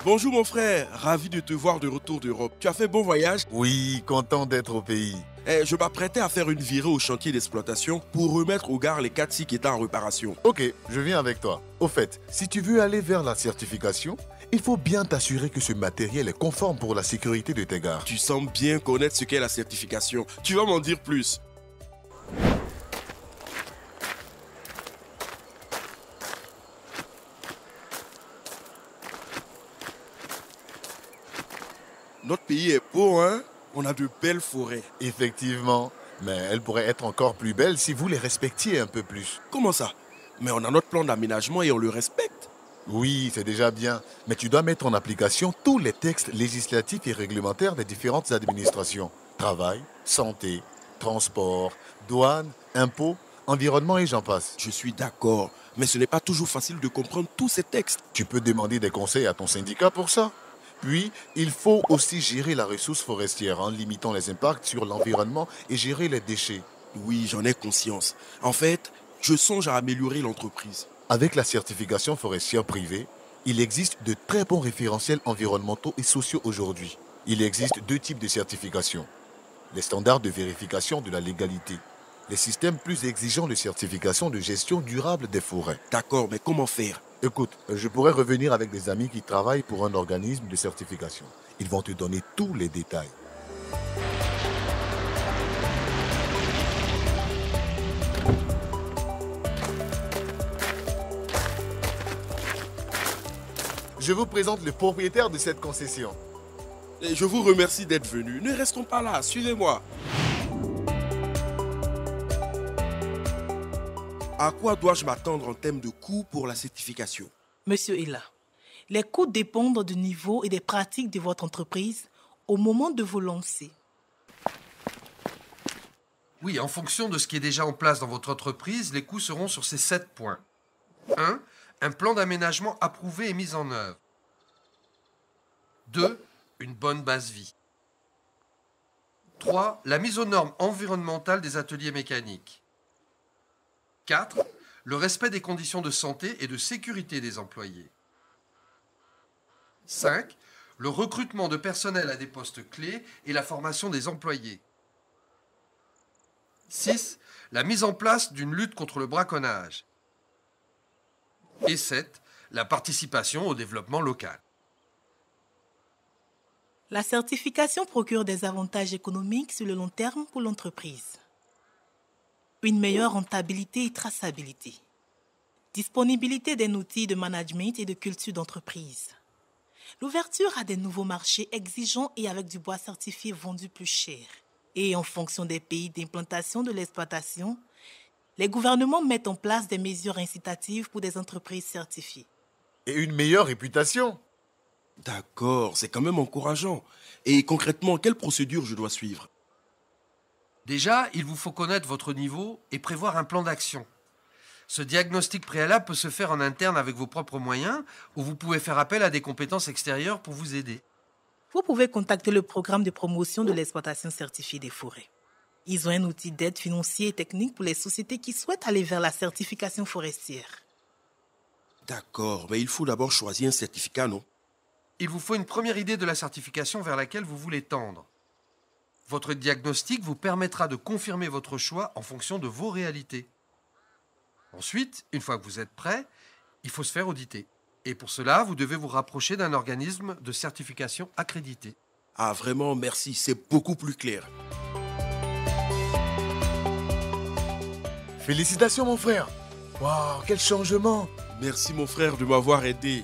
Bonjour mon frère, ravi de te voir de retour d'Europe. Tu as fait bon voyage? Oui, content d'être au pays. Je m'apprêtais à faire une virée au chantier d'exploitation pour remettre au gare les 4 qui étaient en réparation. Ok, je viens avec toi. Au fait, si tu veux aller vers la certification, il faut bien t'assurer que ce matériel est conforme pour la sécurité de tes gares. Tu sembles bien connaître ce qu'est la certification. Tu vas m'en dire plus. Notre pays est beau, hein? On a de belles forêts. Effectivement, mais elles pourraient être encore plus belles si vous les respectiez un peu plus. Comment ça? Mais on a notre plan d'aménagement et on le respecte. Oui, c'est déjà bien, mais tu dois mettre en application tous les textes législatifs et réglementaires des différentes administrations. Travail, santé, transport, douane, impôts, environnement et j'en passe. Je suis d'accord, mais ce n'est pas toujours facile de comprendre tous ces textes. Tu peux demander des conseils à ton syndicat pour ça. Puis, il faut aussi gérer la ressource forestière en limitant les impacts sur l'environnement et gérer les déchets. Oui, j'en ai conscience. En fait, je songe à améliorer l'entreprise. Avec la certification forestière privée, il existe de très bons référentiels environnementaux et sociaux aujourd'hui. Il existe deux types de certification. Les standards de vérification de la légalité. Les systèmes plus exigeants de certification de gestion durable des forêts. D'accord, mais comment faire? Écoute, je pourrais revenir avec des amis qui travaillent pour un organisme de certification. Ils vont te donner tous les détails. Je vous présente le propriétaire de cette concession. Et je vous remercie d'être venu. Ne restons pas là, suivez-moi. À quoi dois-je m'attendre en termes de coûts pour la certification? Monsieur Ella, les coûts dépendent du niveau et des pratiques de votre entreprise au moment de vous lancer. Oui, en fonction de ce qui est déjà en place dans votre entreprise, les coûts seront sur ces 7 points. 1. Un plan d'aménagement approuvé et mis en œuvre. 2. Une bonne base vie. 3. La mise aux normes environnementales des ateliers mécaniques. 4. Le respect des conditions de santé et de sécurité des employés. 5. Le recrutement de personnel à des postes clés et la formation des employés. 6. La mise en place d'une lutte contre le braconnage. Et 7. La participation au développement local. La certification procure des avantages économiques sur le long terme pour l'entreprise. Une meilleure rentabilité et traçabilité. Disponibilité d'un outil de management et de culture d'entreprise. L'ouverture à des nouveaux marchés exigeants et avec du bois certifié vendu plus cher. Et en fonction des pays d'implantation de l'exploitation, les gouvernements mettent en place des mesures incitatives pour des entreprises certifiées. Et une meilleure réputation. D'accord, c'est quand même encourageant. Et concrètement, quelle procédure je dois suivre? Déjà, il vous faut connaître votre niveau et prévoir un plan d'action. Ce diagnostic préalable peut se faire en interne avec vos propres moyens ou vous pouvez faire appel à des compétences extérieures pour vous aider. Vous pouvez contacter le programme de promotion de l'exploitation certifiée des forêts. Ils ont un outil d'aide financier et technique pour les sociétés qui souhaitent aller vers la certification forestière. D'accord, mais il faut d'abord choisir un certificat, non? Il vous faut une première idée de la certification vers laquelle vous voulez tendre. Votre diagnostic vous permettra de confirmer votre choix en fonction de vos réalités. Ensuite, une fois que vous êtes prêt, il faut se faire auditer. Et pour cela, vous devez vous rapprocher d'un organisme de certification accrédité. Ah vraiment, merci, c'est beaucoup plus clair. Félicitations mon frère. Waouh, quel changement. Merci mon frère de m'avoir aidé.